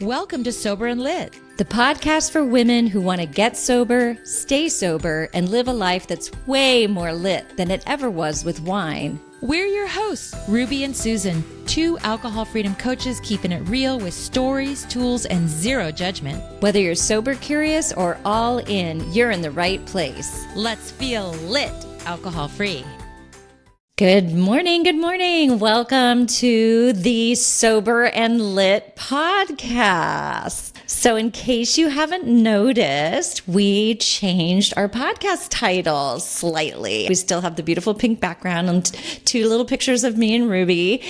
Welcome to Sober and Lit, the podcast for women who want to get sober, stay sober, and live a life that's way more lit than it ever was with wine. We're your hosts, Ruby and Susan, two alcohol freedom coaches keeping it real with stories, tools, and zero judgment. Whether you're sober curious or all in, you're in the right place. Let's feel lit, alcohol free. Good morning. Good morning. Welcome to the Sober and Lit podcast. So in case you haven't noticed, we changed our podcast title slightly. We still have the beautiful pink background and two little pictures of me and Ruby,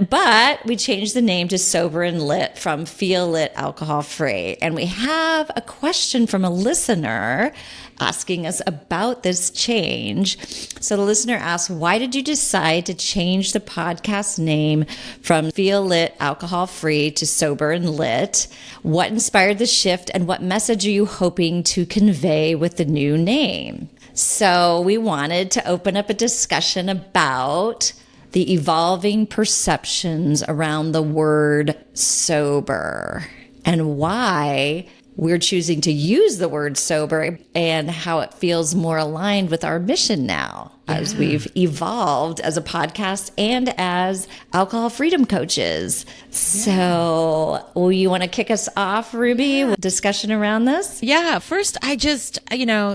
but we changed the name to Sober and Lit from Feel Lit Alcohol Free. And we have a question from a listener asking us about this change. So the listener asked, why did you decide to change the podcast name from Feel Lit Alcohol Free to Sober and Lit? What inspired the shift, and what message are you hoping to convey with the new name? So we wanted to open up a discussion about the evolving perceptions around the word sober and why we're choosing to use the word sober and how it feels more aligned with our mission now as we've evolved as a podcast and as alcohol freedom coaches. So you want to kick us off, Ruby, with discussion around this? Yeah. First, I just,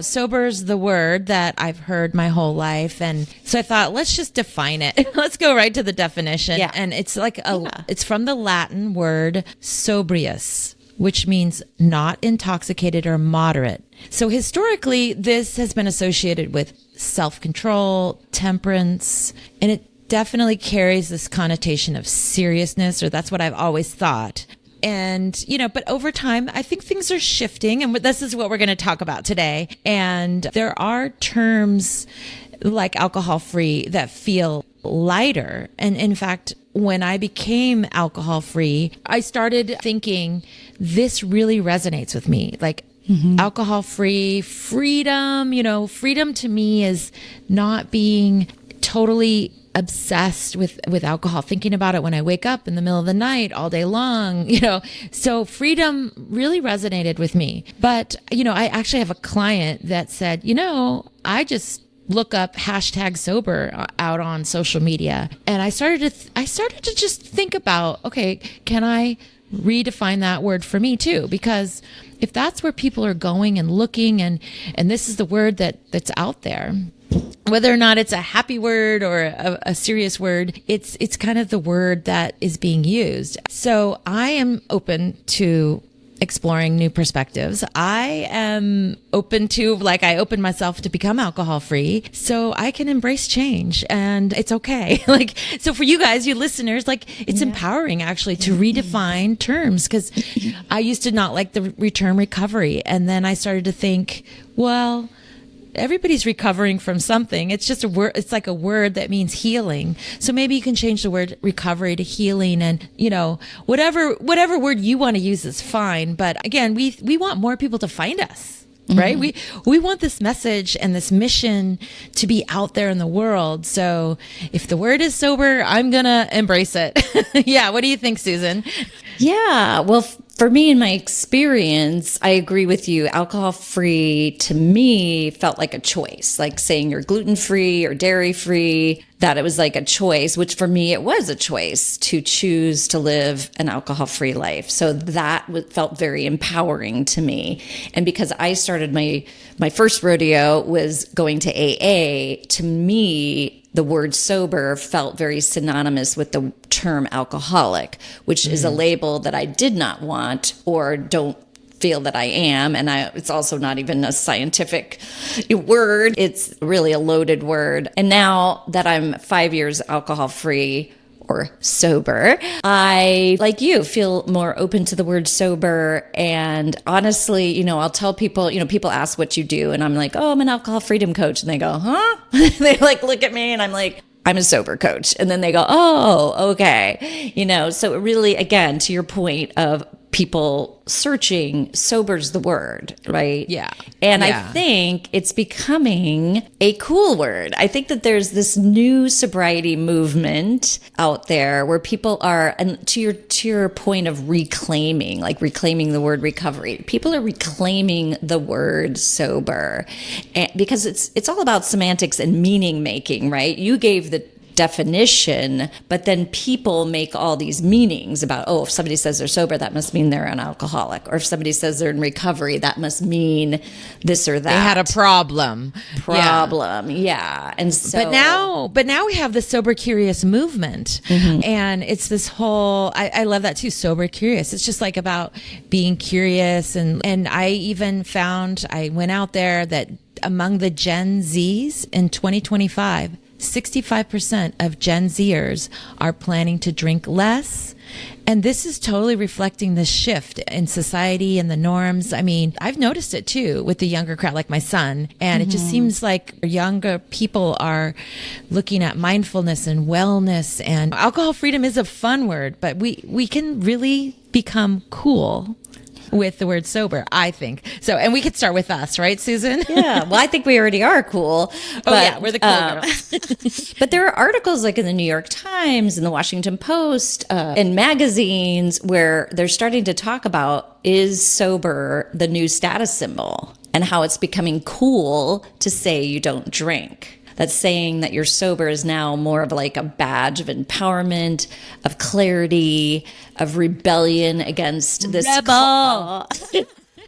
sober's the word that I've heard my whole life. And so I thought, let's just define it. Let's go right to the definition. Yeah. And it's like it's from the Latin word sobrius, which means not intoxicated or moderate. So historically, this has been associated with self-control, temperance, and it definitely carries this connotation of seriousness, or that's what I've always thought. And, but over time, I think things are shifting, and this is what we're going to talk about today. And there are terms like alcohol-free that feel lighter. And in fact, when I became alcohol free, I started thinking this really resonates with me. Like alcohol free, freedom, freedom to me is not being totally obsessed with alcohol, thinking about it when I wake up in the middle of the night all day long, so freedom really resonated with me. But, I actually have a client that said, I just look up hashtag sober out on social media. And I started to just think about, okay, can I redefine that word for me too? Because if that's where people are going and looking, and this is the word that's out there, whether or not it's a happy word or a serious word, it's kind of the word that is being used. So I am open to exploring new perspectives. I am open to, I opened myself to become alcohol free so I can embrace change, and it's okay. So for you guys, you listeners, it's empowering actually to redefine terms, because I used to not like the term recovery. And then I started to think, well, everybody's recovering from something. It's just a word. It's like a word that means healing. So maybe you can change the word recovery to healing, and whatever word you want to use is fine. But again, we want more people to find us, right? We want this message and this mission to be out there in the world. So if the word is sober, I'm gonna embrace it. Yeah. What do you think, Susan? Yeah. Well, for me, in my experience, I agree with you. Alcohol-free to me felt like a choice, like saying you're gluten-free or dairy-free, that it was like a choice, which for me, it was a choice to choose to live an alcohol-free life. So that felt very empowering to me. And because I started my first rodeo was going to AA, to me, the word sober felt very synonymous with the term alcoholic, which is a label that I did not want or don't feel that I am. And it's also not even a scientific word. It's really a loaded word. And now that I'm 5 years alcohol free or sober, I, like you, feel more open to the word sober. And honestly, I'll tell people, people ask what you do, and I'm like, oh, I'm an alcohol freedom coach. And they go, huh? They look at me and I'm like, I'm a sober coach. And then they go, oh, okay. So it really, again, to your point of people searching, sober's the word, right? Yeah. And I Yeah. think it's becoming a cool word. I think that there's this new sobriety movement out there where people are, and to your point of reclaiming the word recovery, people are reclaiming the word sober, and because it's all about semantics and meaning making, right? You gave the definition, but then people make all these meanings about, if somebody says they're sober, that must mean they're an alcoholic. Or if somebody says they're in recovery, that must mean this or that. They had a problem. Yeah. And so, but now we have the sober curious movement, and it's this whole. I love that too. Sober curious. It's just like about being curious, and I even found, I went out there, that among the Gen Zs in 2025. 65% of Gen Zers are planning to drink less. And this is totally reflecting the shift in society and the norms. I mean, I've noticed it too with the younger crowd, like my son. And it just seems like younger people are looking at mindfulness and wellness. And alcohol freedom is a fun word, but we can really become cool with the word sober, I think. So, and we could start with us, right, Susan? Yeah. Well, I think we already are cool. But, we're the cool girls. But there are articles like in the New York Times and the Washington Post and magazines where they're starting to talk about, is sober the new status symbol, and how it's becoming cool to say you don't drink. That saying that you're sober is now more of like a badge of empowerment, of clarity, of rebellion against this Rebel.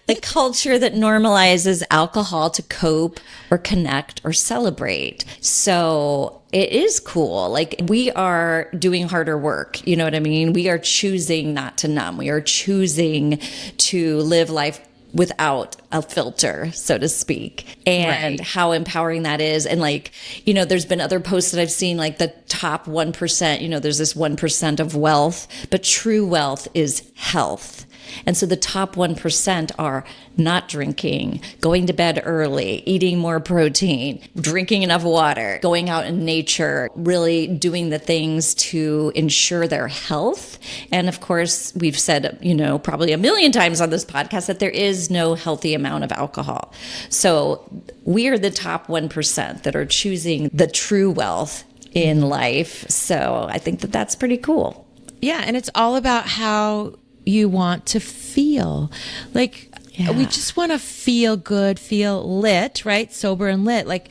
the culture that normalizes alcohol to cope or connect or celebrate. So it is cool. Like, we are doing harder work. You know what I mean? We are choosing not to numb. We are choosing to live life without a filter, so to speak, and how empowering that is. And like, there's been other posts that I've seen, like the top 1%, there's this 1% of wealth, but true wealth is health. And so the top 1% are not drinking, going to bed early, eating more protein, drinking enough water, going out in nature, really doing the things to ensure their health. And of course, we've said, probably a million times on this podcast that there is no healthy amount of alcohol. So we are the top 1% that are choosing the true wealth in life. So I think that that's pretty cool. Yeah. And it's all about how you want to feel. Like, we just want to feel good, feel lit, right? Sober and lit. Like,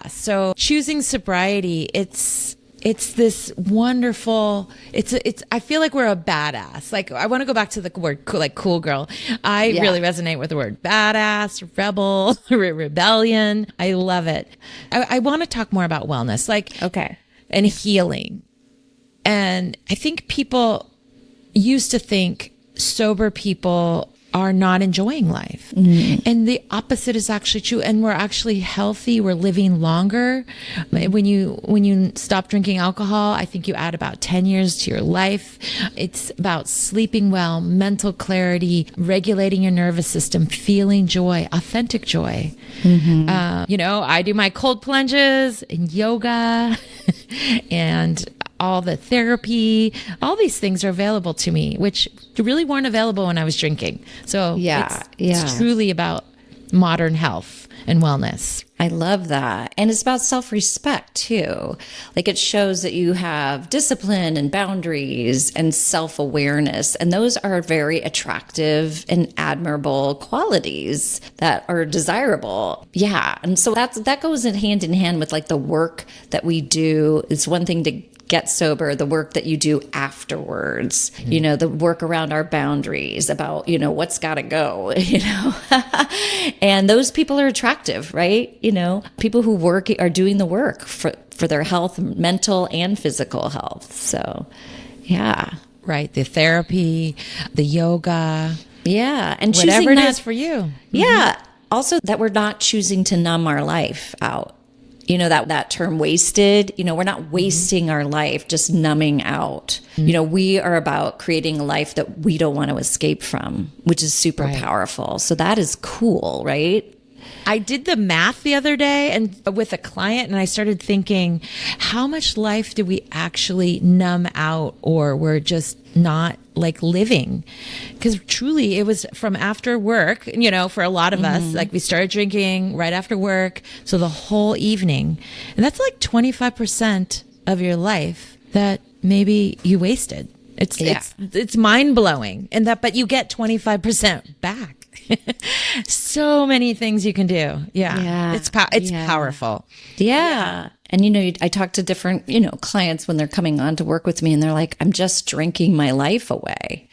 so choosing sobriety, it's this wonderful, I feel like we're a badass. Like, I want to go back to the word cool, like cool girl. I really resonate with the word badass, rebel, rebellion. I love it. I want to talk more about wellness, and healing. And I think people used to think sober people are not enjoying life. And the opposite is actually true. And we're actually healthy. We're living longer. When you stop drinking alcohol, I think you add about 10 years to your life. It's about sleeping well, mental clarity, regulating your nervous system, feeling joy, authentic joy. I do my cold plunges and yoga and all the therapy, all these things are available to me, which really weren't available when I was drinking. So it's truly about modern health and wellness. I love that. And it's about self-respect too. Like, it shows that you have discipline and boundaries and self-awareness. And those are very attractive and admirable qualities that are desirable. Yeah. And so that goes in hand with like the work that we do. It's one thing to get sober, the work that you do afterwards, the work around our boundaries, about, what's got to go, and those people are attractive, right? People who are doing the work for their health, mental and physical health. So, yeah. Right. The therapy, the yoga. Yeah. And whatever it is for you. Yeah. Also, that we're not choosing to numb our life out. That term wasted, we're not wasting our life just numbing out. We are about creating a life that we don't want to escape from, which is super powerful. So that is cool, right? I did the math the other day and with a client, and I started thinking, how much life do we actually numb out, or we're just not like living? Because truly it was from after work, for a lot of us, like we started drinking right after work. So the whole evening, and that's like 25% of your life that maybe you wasted. It's mind blowing, but you get 25% back. So many things you can do. It's powerful. And I talk to different clients when they're coming on to work with me, and they're like, I'm just drinking my life away.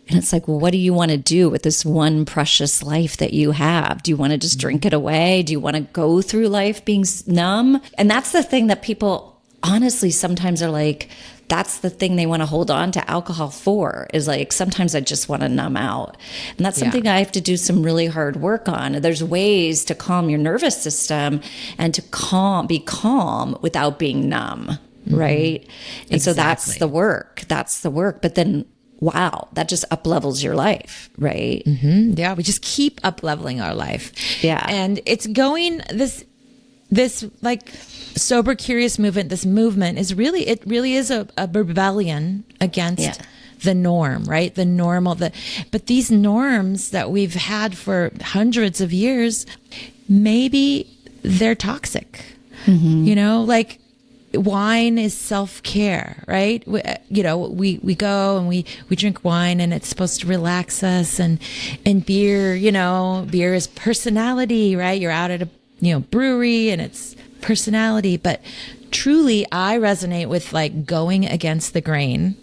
And it's like, well, what do you want to do with this one precious life that you have? Do you want to just drink it away? Do you want to go through life being numb? And that's the thing that people honestly sometimes are like, that's the thing they want to hold on to alcohol for, is like, sometimes I just want to numb out. And that's something I have to do some really hard work on. There's ways to calm your nervous system and to be calm without being numb. Right. And so that's the work. But then, wow, that just up levels your life. Right. Yeah. We just keep up leveling our life. Yeah. And it's going this like sober curious movement. This movement is really is a rebellion against the norm, right? The normal, but these norms that we've had for hundreds of years, maybe they're toxic. Like wine is self-care, right? We go and we drink wine, and it's supposed to relax us, and beer, beer is personality, right? You're out at a brewery and it's personality. But truly, I resonate with like going against the grain.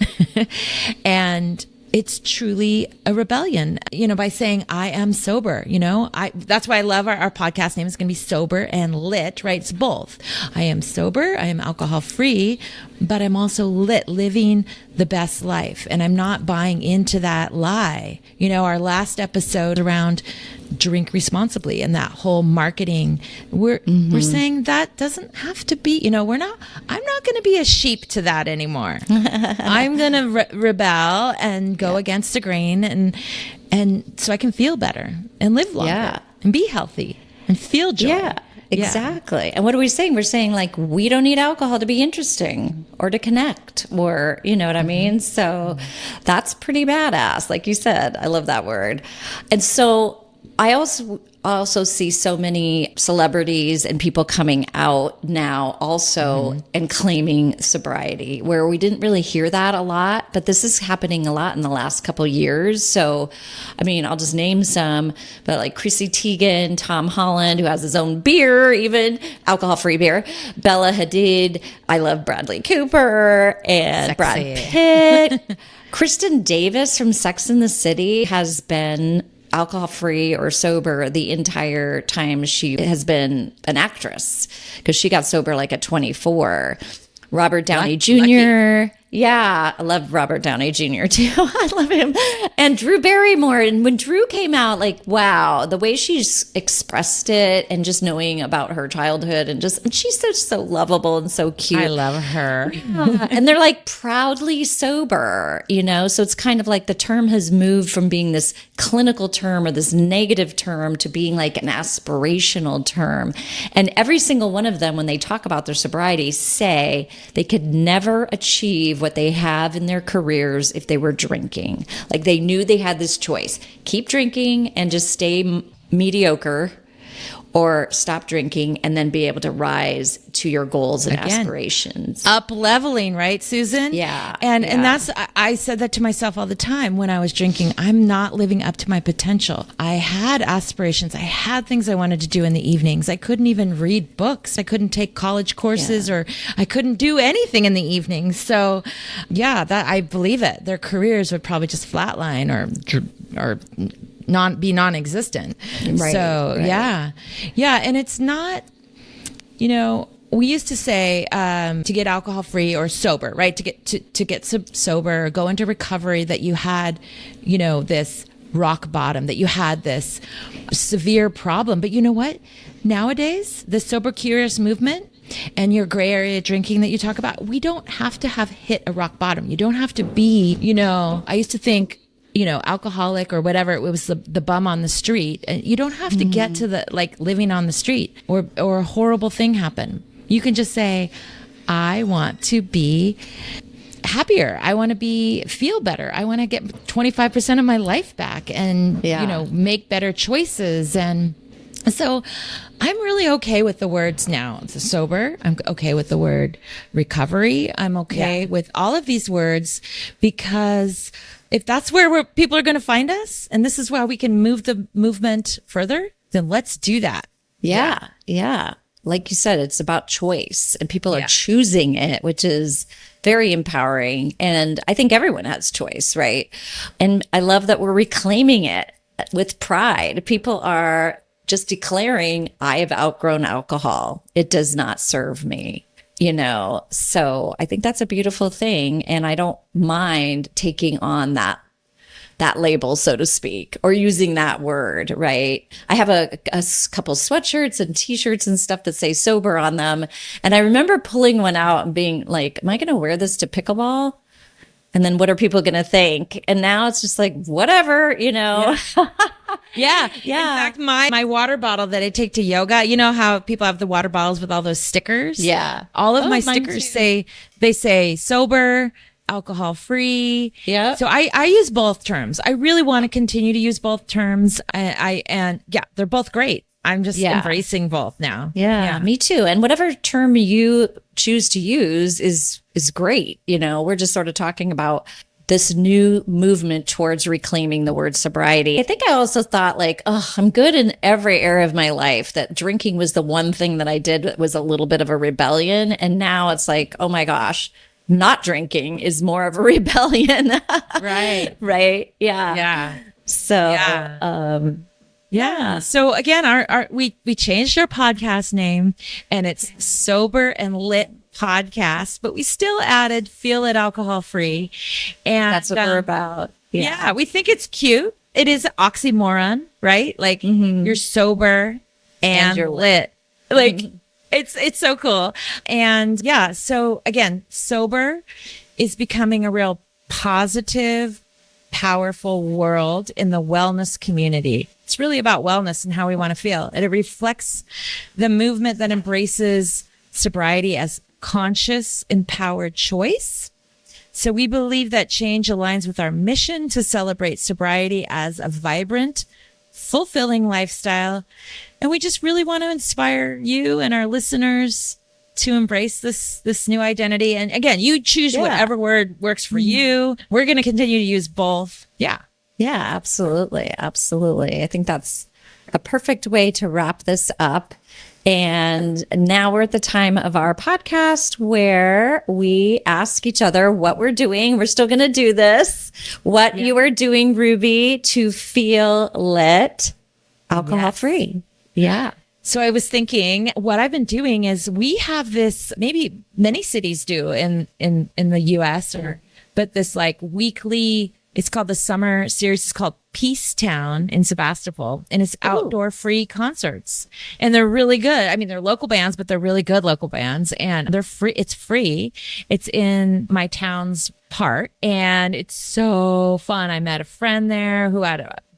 And it's truly a rebellion, by saying I am sober. That's why I love our podcast name is going to be Sober and Lit, right? It's both. I am sober, I am alcohol free, but I'm also lit, living the best life. And I'm not buying into that lie. Our last episode around drink responsibly and that whole marketing, we're saying that doesn't have to be, I'm not going to be a sheep to that anymore. I'm going to rebel and go against the grain, and so I can feel better and live longer and be healthy and feel joy. Yeah. Exactly. And what are we saying? We're saying like, we don't need alcohol to be interesting or to connect, or, you know what I mean? So that's pretty badass. Like you said, I love that word. And so I also see so many celebrities and people coming out now also and claiming sobriety, where we didn't really hear that a lot, but this is happening a lot in the last couple of years. So, I mean, I'll just name some, but like Chrissy Teigen, Tom Holland, who has his own beer, even alcohol-free beer, Bella Hadid, I love Bradley Cooper and Sexy. Brad Pitt. Kristen Davis from Sex and the City has been alcohol-free or sober the entire time she has been an actress, because she got sober like at 24. Robert Downey Jr. Lucky. Yeah, I love Robert Downey Jr. too. I love him. And Drew Barrymore. And when Drew came out, like, wow, the way she's expressed it, and just knowing about her childhood, and she's just so lovable and so cute. I love her. Yeah. And they're like proudly sober, so it's kind of like the term has moved from being this clinical term or this negative term to being like an aspirational term. And every single one of them, when they talk about their sobriety, say they could never achieve what they have in their careers if they were drinking. Like they knew they had this choice: keep drinking and just stay mediocre, or stop drinking and then be able to rise to your goals and aspirations. Up leveling, right, Susan? Yeah. And that's, I said that to myself all the time when I was drinking. I'm not living up to my potential. I had aspirations. I had things I wanted to do in the evenings. I couldn't even read books. I couldn't take college courses, or I couldn't do anything in the evenings. So that I believe it. Their careers would probably just flatline or be non-existent. Right, so right. Yeah. And it's not, we used to say to get alcohol free or sober, right? To get sober or go into recovery, that you had, this rock bottom, that you had this severe problem. But you know what? Nowadays, the sober curious movement and your gray area drinking that you talk about, we don't have to have hit a rock bottom. You don't have to be, I used to think alcoholic or whatever. It was the bum on the street. And you don't have to get to the like living on the street or a horrible thing happen. You can just say, I want to be happier. I want to feel better. I want to get 25% of my life back and, make better choices. And so I'm really okay with the words now. It's sober. I'm okay with the word recovery. I'm okay with all of these words because if that's where people are going to find us, and this is why we can move the movement further, then let's do that. Yeah. Like you said, it's about choice and people are choosing it, which is very empowering. And I think everyone has choice, right? And I love that we're reclaiming it with pride. People are just declaring, I have outgrown alcohol. It does not serve me, So I think that's a beautiful thing. And I don't mind taking on that label, so to speak, or using that word, right? I have a couple sweatshirts and t-shirts and stuff that say sober on them. And I remember pulling one out and being like, am I going to wear this to pickleball? And then what are people going to think? And now it's just like, whatever, Yeah. In fact, my water bottle that I take to yoga, you know how people have the water bottles with all those stickers? Yeah. All of my stickers say sober, alcohol free. Yeah. So I use both terms. I really want to continue to use both terms. They're both great. I'm just embracing both now. Yeah, me too. And whatever term you choose to use is great. We're just sort of talking about this new movement towards reclaiming the word sobriety. I think I also thought I'm good in every area of my life, that drinking was the one thing that I did that was a little bit of a rebellion. And now it's like, oh my gosh, not drinking is more of a rebellion. Right. Right. Yeah. Yeah. So, So again, we changed our podcast name and it's Sober and Lit Podcast, but we still added Feel It Alcohol Free. And that's what we're about. Yeah. We think it's cute. It is an oxymoron, right? Like you're sober and you're lit. Like it's so cool. And so again, sober is becoming a real positive, powerful world in the wellness community. It's really about wellness and how we want to feel. And it reflects the movement that embraces sobriety as conscious, empowered choice. So we believe that change aligns with our mission to celebrate sobriety as a vibrant, fulfilling lifestyle. And we just really want to inspire you and our listeners to embrace this new identity. And again, you choose whatever word works for you. We're going to continue to use both. Yeah. Yeah, absolutely. Absolutely. I think that's a perfect way to wrap this up. And now we're at the time of our podcast where we ask each other what we're doing. We're still going to do this. What you are doing, Ruby, to feel lit, alcohol free. Yeah. So I was thinking what I've been doing is we have this, maybe many cities do in the US but this weekly, it's called the summer series. It's called Peace Town in Sebastopol, and it's outdoor free concerts, and they're really good. I mean, they're local bands, but they're really good local bands, and they're free. It's free. It's in my town's park, and it's so fun. I met a friend there who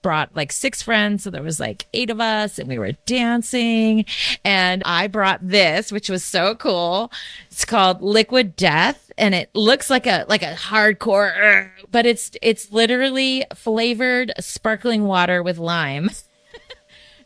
brought 6 friends. So there was 8 of us and we were dancing, and I brought this, which was so cool. It's called Liquid Death, and it looks like a hardcore, but it's literally flavored sparkling water with lime.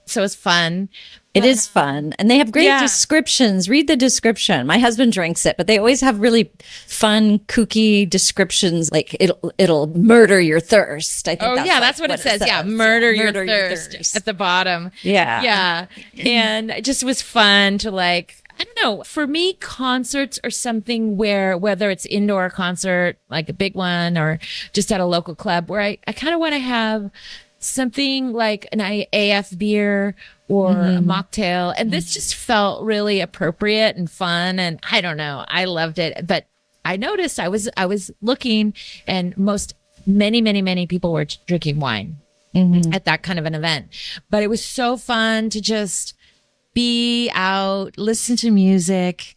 So it's fun. It is fun. And they have great descriptions. Read the description. My husband drinks it, but they always have really fun, kooky descriptions. Like it'll murder your thirst. I think that's what it says. Yeah. Murder your thirst at the bottom. Yeah. Yeah. And it just was fun to I don't know. For me, concerts are something where, whether it's indoor concert, like a big one, or just at a local club, where I kind of want to have something like an AF beer or a mocktail. And this just felt really appropriate and fun. And I don't know, I loved it. But I noticed I was looking, and many people were drinking wine at that kind of an event. But it was so fun to just be out, listen to music,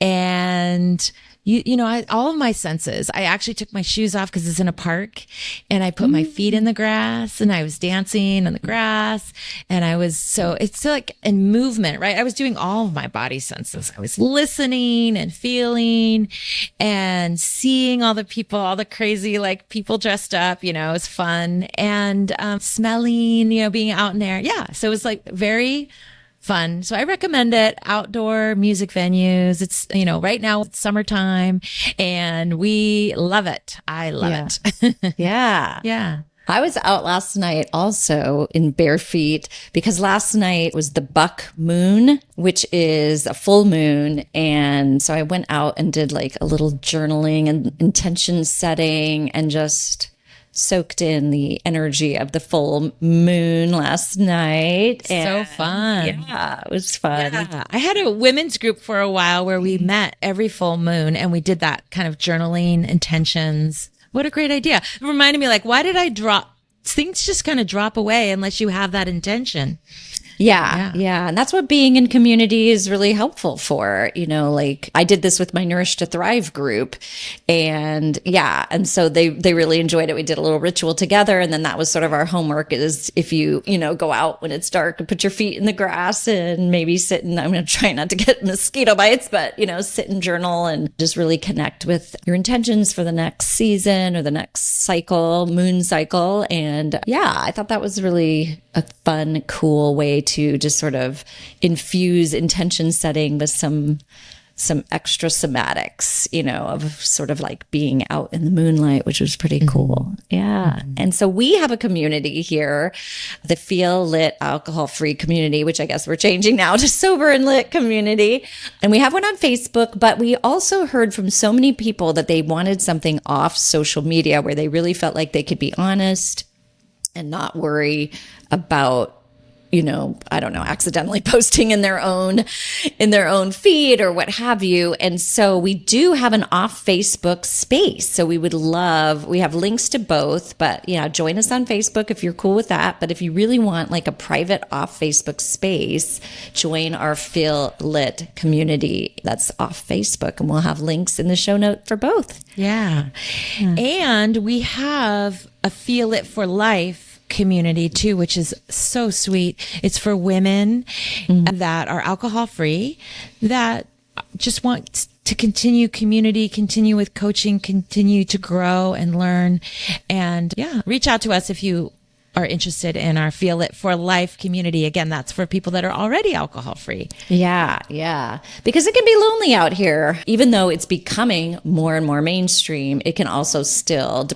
and all of my senses. I actually took my shoes off because it's in a park, and I put my feet in the grass, and I was dancing on the grass, and it's like in movement, right? I was doing all of my body senses. I was listening and feeling and seeing all the people, all the crazy like people dressed up, it was fun, and smelling, being out in there. Yeah. So it was like very fun. So I recommend it. Outdoor music venues. It's, right now it's summertime and we love it. I love it. Yeah. Yeah. I was out last night also in bare feet because last night was the buck moon, which is a full moon. And so I went out and did like a little journaling and intention setting and just soaked in the energy of the full moon last night. So fun. Yeah, it was fun. Yeah. I had a women's group for a while where we met every full moon and we did that kind of journaling intentions. What a great idea. It reminded me, like, why did I drop? Things just kind of drop away unless you have that intention. Yeah. And that's what being in community is really helpful for, like I did this with my Nourish to Thrive group and so they really enjoyed it. We did a little ritual together. And then that was sort of our homework is if you, go out when it's dark and put your feet in the grass and maybe sit and I'm going to try not to get mosquito bites, but, sit and journal and just really connect with your intentions for the next season or the next cycle, moon cycle. And I thought that was really a fun, cool way to just sort of infuse intention setting with some extra somatics, of sort of like being out in the moonlight, which was pretty cool. Yeah. And so we have a community here, the Feel Lit Alcohol-Free community, which I guess we're changing now to Sober and Lit community. And we have one on Facebook, but we also heard from so many people that they wanted something off social media where they really felt like they could be honest and not worry about, I don't know, accidentally posting in their own feed or what have you. And so we do have an off Facebook space. So we have links to both, but join us on Facebook if you're cool with that. But if you really want like a private off Facebook space, join our Feel Lit community that's off Facebook, and we'll have links in the show note for both. Yeah. And we have a Feel It for Life community too, which is so sweet. It's for women that are alcohol free, that just want to continue community, continue with coaching, continue to grow and learn. And reach out to us if you are interested in our Feel It for Life community. Again, that's for people that are already alcohol free. Yeah. Because it can be lonely out here. Even though it's becoming more and more mainstream, it can also still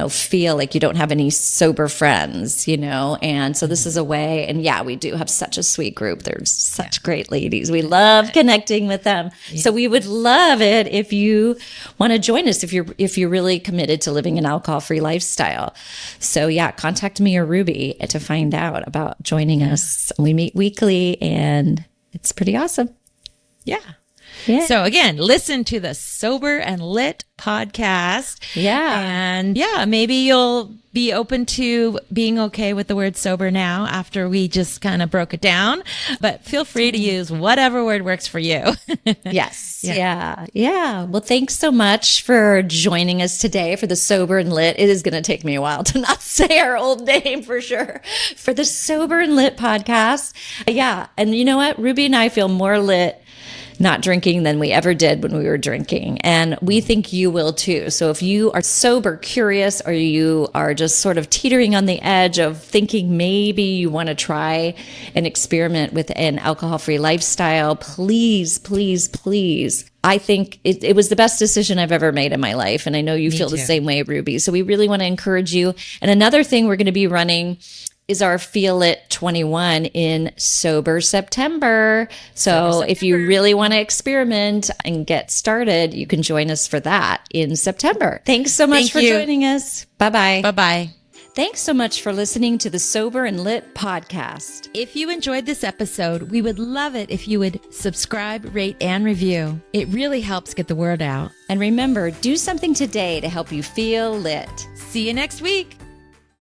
feel like you don't have any sober friends, and so this is a way. And we do have such a sweet group. There's such great ladies. We love connecting with them. Yeah. So we would love it if you want to join us, if you're really committed to living an alcohol free lifestyle. So contact me or Ruby to find out about joining us. We meet weekly and it's pretty awesome. Yeah. So again, listen to the Sober and Lit podcast. Yeah. And maybe you'll be open to being okay with the word sober now after we just kind of broke it down, but feel free to use whatever word works for you. Yes. Yeah. Well, thanks so much for joining us today for the Sober and Lit. It is going to take me a while to not say our old name for sure, for the Sober and Lit podcast. Yeah. And you know what? Ruby and I feel more lit not drinking than we ever did when we were drinking. And we think you will too. So if you are sober, curious, or you are just sort of teetering on the edge of thinking maybe you want to try an experiment with an alcohol-free lifestyle, please. I think it was the best decision I've ever made in my life. And I know you feel the same way, Ruby. So we really want to encourage you. And another thing we're going to be running is our Feel It 21 in Sober September. So if you really want to experiment and get started, you can join us for that in September. Thanks so much for joining us. Bye-bye. Bye-bye. Thanks so much for listening to the Sober and Lit podcast. If you enjoyed this episode, we would love it if you would subscribe, rate, and review. It really helps get the word out. And remember, do something today to help you feel lit. See you next week.